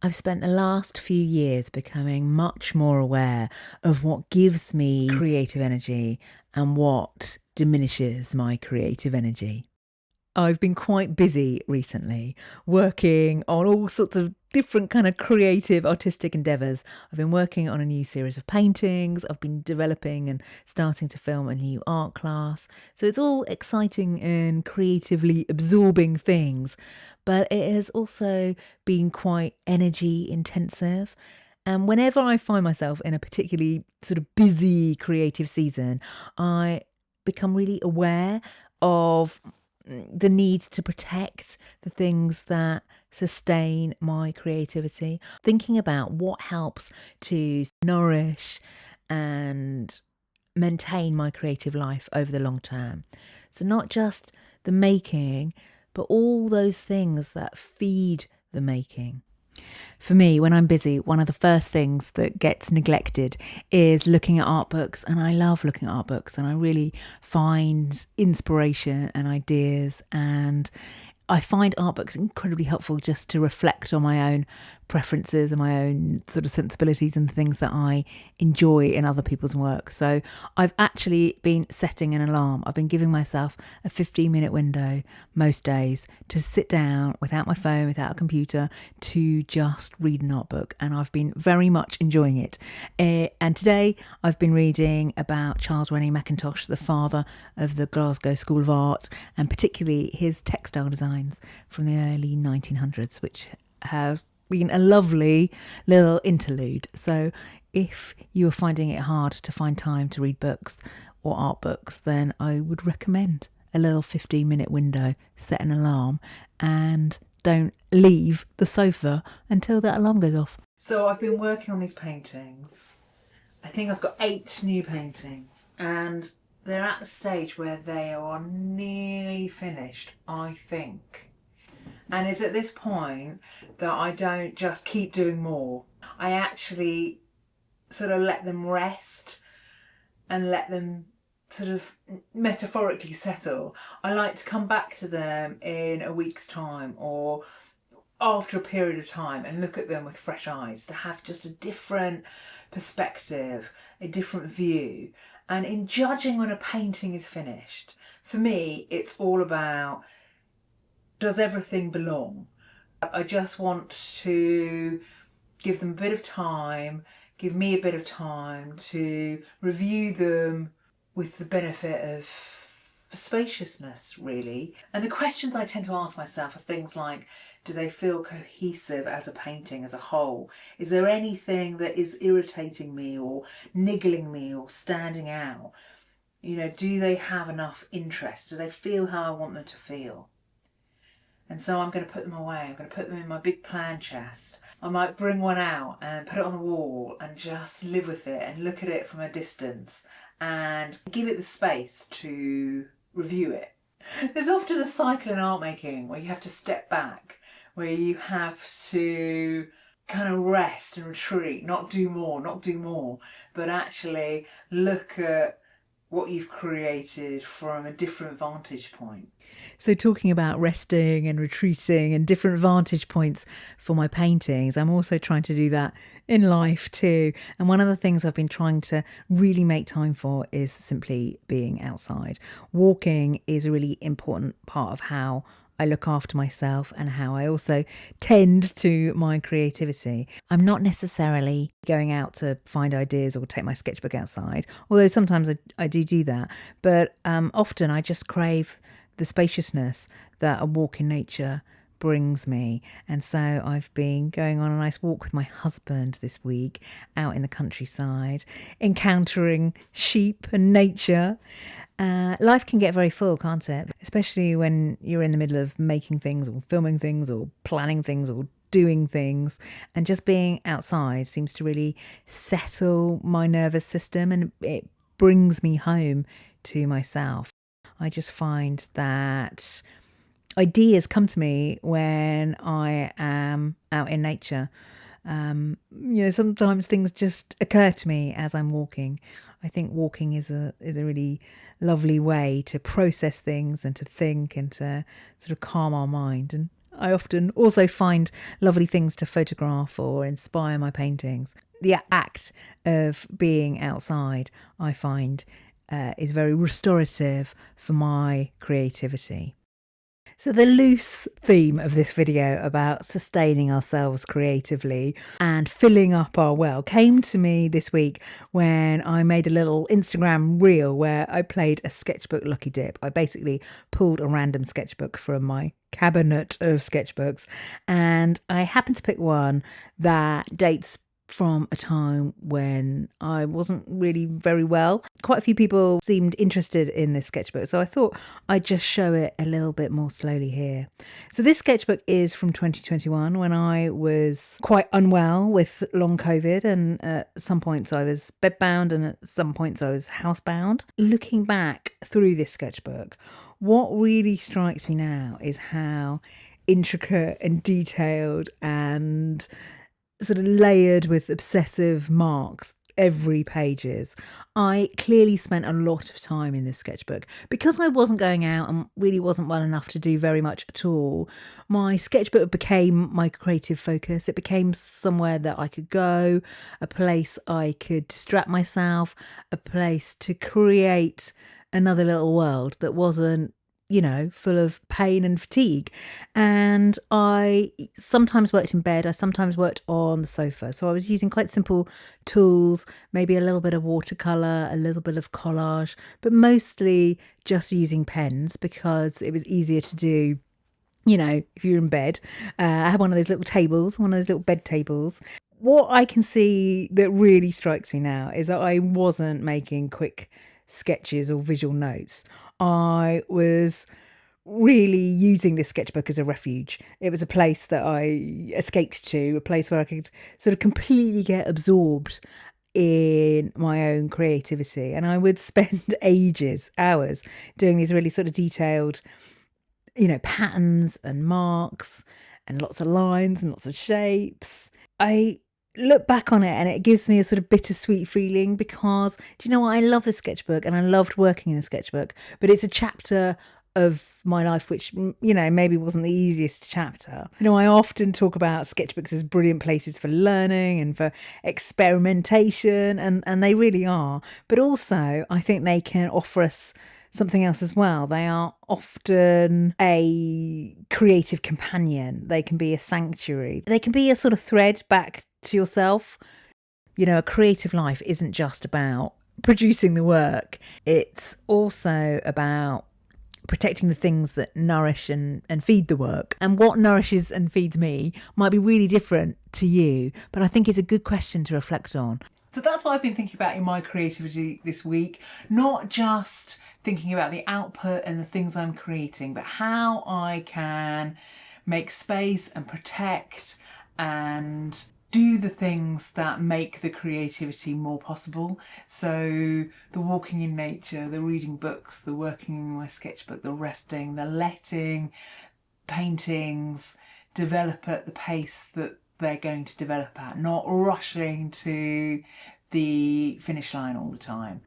I've spent the last few years becoming much more aware of what gives me creative energy and what diminishes my creative energy. I've been quite busy recently working on all sorts of different kind of creative artistic endeavours. I've been working on a new series of paintings. I've been developing and starting to film a new art class. So it's all exciting and creatively absorbing things, but it has also been quite energy intensive. And whenever I find myself in a particularly sort of busy creative season, I become really aware of the need to protect the things that sustain my creativity, thinking about what helps to nourish and maintain my creative life over the long term. So, not just the making, but all those things that feed the making. For me, when I'm busy, one of the first things that gets neglected is looking at art books. And I love looking at art books and I really find inspiration and ideas. And I find art books incredibly helpful just to reflect on my own preferences and my own sort of sensibilities and things that I enjoy in other people's work. So I've actually been setting an alarm. I've been giving myself a 15-minute window most days to sit down without my phone, without a computer, to just read an art book. And I've been very much enjoying it. And today I've been reading about Charles Rennie Macintosh, the father of the Glasgow School of Art, and particularly his textile designs from the early 1900s, which have been a lovely little interlude. So if you are finding it hard to find time to read books or art books, then I would recommend a little 15-minute window, set an alarm, and don't leave the sofa until that alarm goes off. So I've been working on these paintings. I think I've got 8 new paintings, and they're at the stage where they are nearly finished, I think. And it's at this point that I don't just keep doing more. I actually sort of let them rest and let them sort of metaphorically settle. I like to come back to them in a week's time or after a period of time and look at them with fresh eyes, to have just a different perspective, a different view. And in judging when a painting is finished, for me, it's all about, does everything belong? I just want to give them a bit of time, give me a bit of time to review them with the benefit of spaciousness, really. And the questions I tend to ask myself are things like, do they feel cohesive as a painting, as a whole? Is there anything that is irritating me or niggling me or standing out? You know, do they have enough interest? Do they feel how I want them to feel? And so I'm going to put them away. I'm going to put them in my big plan chest. I might bring one out and put it on the wall and just live with it and look at it from a distance and give it the space to review it. There's often a cycle in art making where you have to step back, where you have to kind of rest and retreat, not do more, but actually look at what you've created from a different vantage point. So talking about resting and retreating and different vantage points for my paintings, I'm also trying to do that in life too. And one of the things I've been trying to really make time for is simply being outside. Walking is a really important part of how I look after myself and how I also tend to my creativity. I'm not necessarily going out to find ideas or take my sketchbook outside, although sometimes I do that. But often I just crave the spaciousness that a walk in nature brings me. And so I've been going on a nice walk with my husband this week out in the countryside, encountering sheep and nature. Life can get very full, can't it? Especially when you're in the middle of making things or filming things or planning things or doing things, and just being outside seems to really settle my nervous system, and it brings me home to myself. I just find that ideas come to me when I am out in nature. Sometimes things just occur to me as I'm walking. I think walking is a really lovely way to process things and to think and to sort of calm our mind. And I often also find lovely things to photograph or inspire my paintings. The act of being outside, I find, is very restorative for my creativity. So the loose theme of this video about sustaining ourselves creatively and filling up our well came to me this week when I made a little Instagram reel where I played a sketchbook lucky dip. I basically pulled a random sketchbook from my cabinet of sketchbooks, and I happened to pick one that dates from a time when I wasn't really very well. Quite a few people seemed interested in this sketchbook, so I thought I'd just show it a little bit more slowly here. So this sketchbook is from 2021 when I was quite unwell with long COVID, and at some points I was bedbound and at some points I was housebound. Looking back through this sketchbook, what really strikes me now is how intricate and detailed and sort of layered with obsessive marks every page is. I clearly spent a lot of time in this sketchbook. Because I wasn't going out and really wasn't well enough to do very much at all, my sketchbook became my creative focus. It became somewhere that I could go, a place I could distract myself, a place to create another little world that wasn't, full of pain and fatigue. And I sometimes worked in bed, I sometimes worked on the sofa. So I was using quite simple tools, maybe a little bit of watercolour, a little bit of collage, but mostly just using pens because it was easier to do, if you're in bed. I had one of those little tables, one of those little bed tables. What I can see that really strikes me now is that I wasn't making quick sketches or visual notes. I was really using this sketchbook as a refuge. It was a place that I escaped to, a place where I could sort of completely get absorbed in my own creativity. And I would spend hours doing these really sort of detailed, patterns and marks and lots of lines and lots of shapes. I look back on it and it gives me a sort of bittersweet feeling because, do you know what? I love this sketchbook and I loved working in a sketchbook, but it's a chapter of my life which, maybe wasn't the easiest chapter. I often talk about sketchbooks as brilliant places for learning and for experimentation, and they really are. But also, I think they can offer us something else as well. They are often a creative companion. They can be a sanctuary. They can be a sort of thread back to yourself. A creative life isn't just about producing the work. It's also about protecting the things that nourish and feed the work. And what nourishes and feeds me might be really different to you, but I think it's a good question to reflect on. So that's what I've been thinking about in my creativity this week. Not just thinking about the output and the things I'm creating, but how I can make space and protect and do the things that make the creativity more possible. So the walking in nature, the reading books, the working in my sketchbook, the resting, the letting paintings develop at the pace that they're going to develop at, not rushing to the finish line all the time.